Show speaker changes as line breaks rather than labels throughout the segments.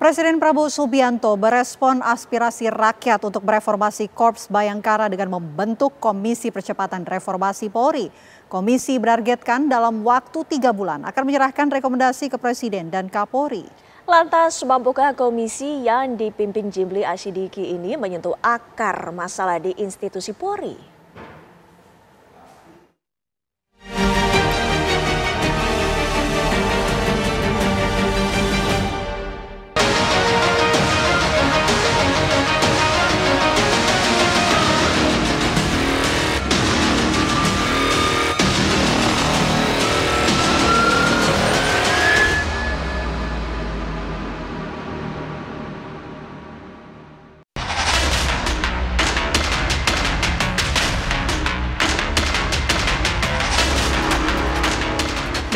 Presiden Prabowo Subianto berespon aspirasi rakyat untuk mereformasi Korps Bayangkara dengan membentuk Komisi Percepatan Reformasi Polri. Komisi berargetkan dalam waktu 3 bulan akan menyerahkan rekomendasi ke Presiden dan Kapolri.
Lantas, mampukah komisi yang dipimpin Jimli Asyidiki ini menyentuh akar masalah di institusi Polri?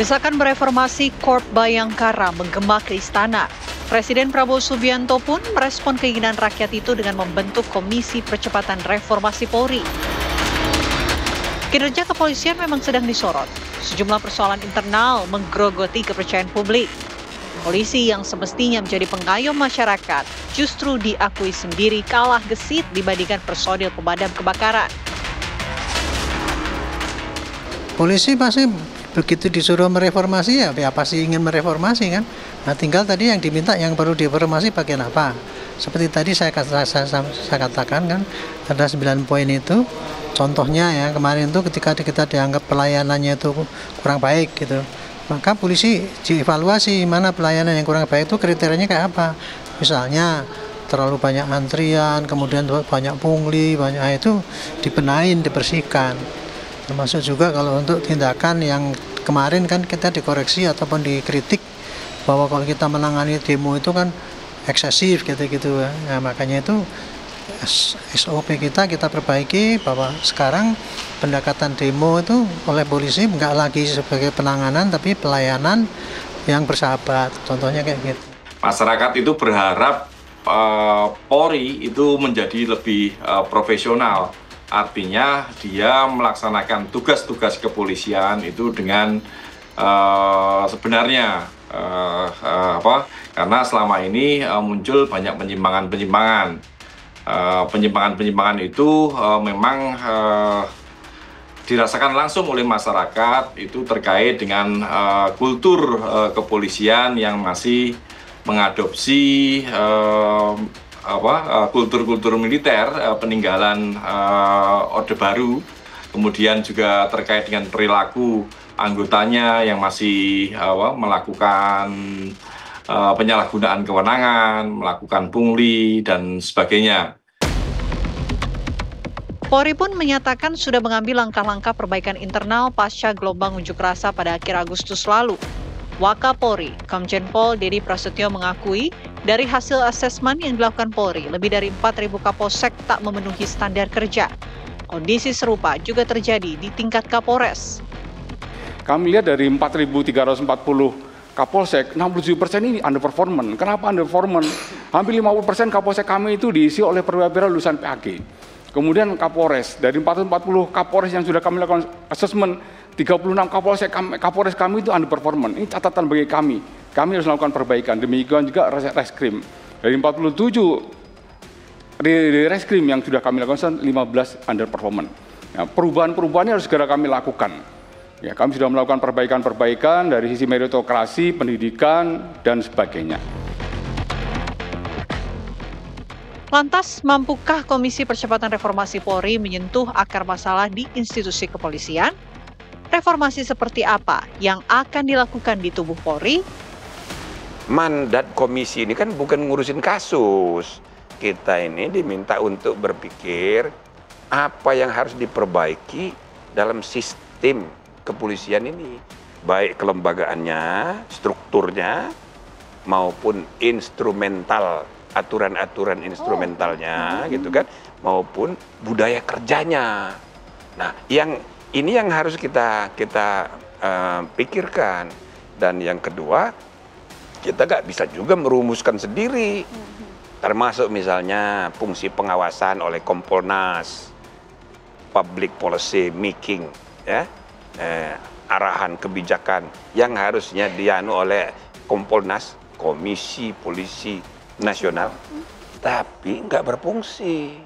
Desakan mereformasi Korps Bayangkara menggema ke istana. Presiden Prabowo Subianto pun merespon keinginan rakyat itu dengan membentuk Komisi Percepatan Reformasi Polri. Kinerja kepolisian memang sedang disorot. Sejumlah persoalan internal menggerogoti kepercayaan publik. Polisi yang semestinya menjadi pengayom masyarakat justru diakui sendiri kalah gesit dibandingkan personil pemadam kebakaran.
Polisi pasti begitu disuruh mereformasi ya pasti ingin mereformasi kan. Nah tinggal tadi yang diminta yang perlu direformasi bagian apa. Seperti tadi saya katakan kan ada 9 poin itu. Contohnya ya kemarin itu ketika kita dianggap pelayanannya itu kurang baik gitu. Maka polisi dievaluasi mana pelayanan yang kurang baik itu kriterianya kayak apa. Misalnya terlalu banyak antrian, kemudian banyak pungli, banyak itu dibenahin, dibersihkan. Termasuk juga kalau untuk tindakan yang kemarin kan kita dikoreksi ataupun dikritik bahwa kalau kita menangani demo itu kan eksesif gitu-gitu. Nah, makanya itu SOP kita perbaiki bahwa sekarang pendekatan demo itu oleh polisi nggak lagi sebagai penanganan tapi pelayanan yang bersahabat. Contohnya kayak gitu.
Masyarakat itu berharap Polri itu menjadi lebih profesional. Artinya dia melaksanakan tugas-tugas kepolisian itu dengan sebenarnya karena selama ini muncul banyak penyimpangan. Penyimpangan itu memang dirasakan langsung oleh masyarakat itu terkait dengan kultur kepolisian yang masih mengadopsi kultur militer peninggalan Orde Baru, kemudian juga terkait dengan perilaku anggotanya yang masih melakukan penyalahgunaan kewenangan, melakukan pungli dan sebagainya.
Polri pun menyatakan sudah mengambil langkah-langkah perbaikan internal pasca gelombang unjuk rasa pada akhir Agustus lalu. Wakapolri, Komjen Pol Dedi Prasetyo mengakui dari hasil asesmen yang dilakukan Polri, lebih dari 4.000 Kapolsek tak memenuhi standar kerja. Kondisi serupa juga terjadi di tingkat Kapolres.
Kami lihat dari 4.340 Kapolsek, 67% ini underperformance. Kenapa underperformance? Hampir 50% Kapolsek kami itu diisi oleh perwira lulusan PAG. Kemudian Kapolres, dari 440 Kapolres yang sudah kami lakukan assessment, 36 Kapolres kami itu underperformance. Ini catatan bagi kami. Kami harus melakukan perbaikan. Demikian juga Reskrim. Dari 47 di Reskrim yang sudah kami lakukan 15 underperformance. Nah, perubahan-perubahannya harus segera kami lakukan. Ya, kami sudah melakukan perbaikan-perbaikan dari sisi meritokrasi, pendidikan, dan sebagainya.
Lantas, mampukah Komisi Percepatan Reformasi Polri menyentuh akar masalah di institusi kepolisian? Reformasi seperti apa yang akan dilakukan di tubuh Polri?
Mandat komisi ini kan bukan ngurusin kasus. Kita ini diminta untuk berpikir apa yang harus diperbaiki dalam sistem kepolisian ini. Baik kelembagaannya, strukturnya, maupun instrumental, aturan-aturan instrumentalnya gitu kan, maupun budaya kerjanya. Nah, ini yang harus kita pikirkan. Dan yang kedua, kita nggak bisa juga merumuskan sendiri. Termasuk misalnya fungsi pengawasan oleh Kompolnas, public policy making, ya, arahan kebijakan yang harusnya dianu oleh Kompolnas, Komisi Polisi nasional, tapi nggak berfungsi.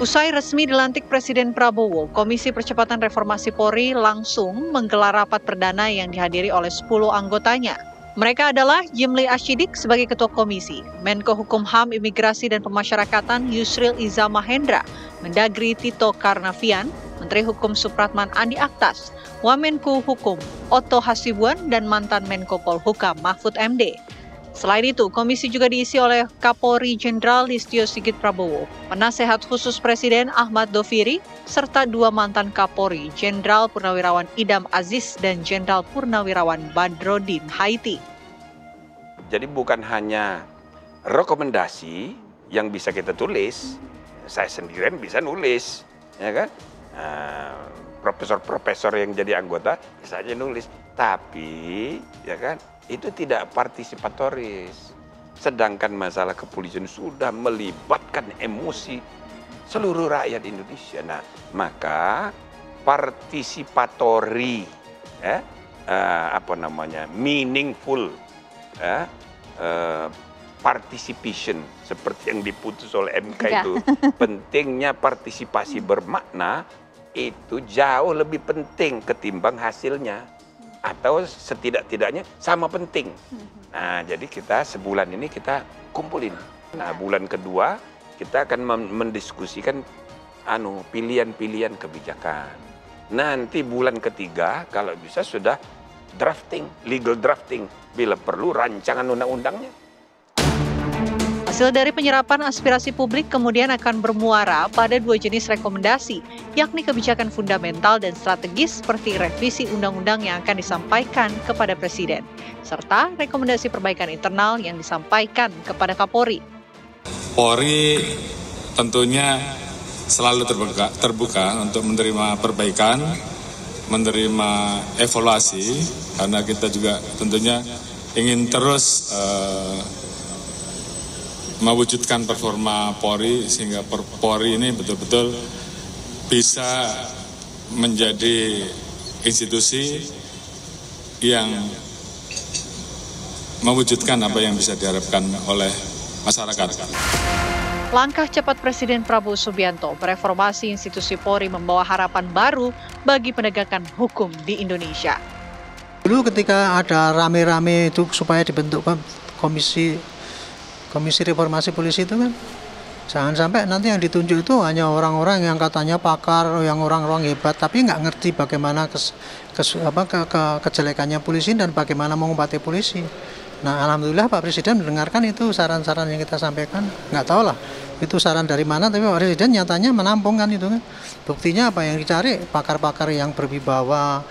Usai resmi dilantik Presiden Prabowo, Komisi Percepatan Reformasi Polri langsung menggelar rapat perdana yang dihadiri oleh 10 anggotanya. Mereka adalah Jimli Asyidik sebagai Ketua Komisi, Menko Hukum HAM Imigrasi dan Pemasyarakatan Yusril Iza Mahendra, Mendagri Tito Karnavian, Menteri Hukum Supratman Andi Aktas, Wamenku Hukum Otto Hasibuan, dan mantan Menko Polhukam Mahfud MD. Selain itu, komisi juga diisi oleh Kapolri Jenderal Listio Sigit Prabowo, Penasehat Khusus Presiden Ahmad Doviri, serta 2 mantan Kapolri, Jenderal Purnawirawan Idam Aziz dan Jenderal Purnawirawan Badrodin Haiti.
Jadi bukan hanya rekomendasi yang bisa kita tulis, saya sendirian bisa nulis, ya kan? Profesor-profesor yang jadi anggota bisa aja nulis, tapi ya kan itu tidak partisipatoris. Sedangkan masalah kepolisian sudah melibatkan emosi seluruh rakyat Indonesia. Nah, maka partisipatori, meaningful, participation seperti yang diputus oleh MK itu, pentingnya partisipasi bermakna itu jauh lebih penting ketimbang hasilnya. Atau setidak-tidaknya sama penting. Nah, jadi kita sebulan ini kita kumpulin. Nah, bulan kedua kita akan mendiskusikan pilihan-pilihan kebijakan. Nanti bulan ketiga kalau bisa sudah drafting, legal drafting, bila perlu rancangan undang-undangnya.
Hasil dari penyerapan aspirasi publik kemudian akan bermuara pada 2 jenis rekomendasi, yakni kebijakan fundamental dan strategis seperti revisi undang-undang yang akan disampaikan kepada Presiden, serta rekomendasi perbaikan internal yang disampaikan kepada Kapolri.
Polri tentunya selalu terbuka untuk menerima perbaikan, menerima evaluasi, karena kita juga tentunya ingin terus mewujudkan performa Polri sehingga Polri ini betul-betul bisa menjadi institusi yang mewujudkan apa yang bisa diharapkan oleh masyarakat.
Langkah cepat Presiden Prabowo Subianto mereformasi institusi Polri membawa harapan baru bagi penegakan hukum di Indonesia.
Dulu ketika ada rame-rame itu supaya dibentuk komisi reformasi polisi itu kan, jangan sampai nanti yang ditunjuk itu hanya orang-orang yang katanya pakar, yang orang-orang hebat, tapi nggak ngerti bagaimana kejelekannya polisi dan bagaimana mengobati polisi. Nah, alhamdulillah Pak Presiden mendengarkan itu saran-saran yang kita sampaikan. Nggak tahu lah itu saran dari mana, tapi Pak Presiden nyatanya menampung kan itu kan. Buktinya apa yang dicari? Pakar-pakar yang berwibawa.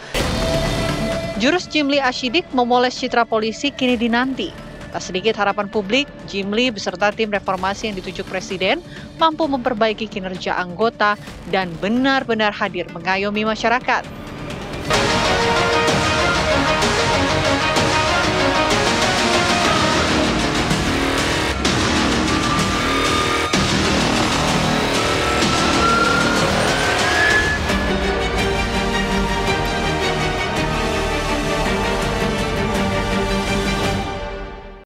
Jurus Jimli Asyidik memoles citra polisi kini dinanti. Tak sedikit harapan publik, Jimli beserta tim reformasi yang ditunjuk Presiden mampu memperbaiki kinerja anggota dan benar-benar hadir mengayomi masyarakat.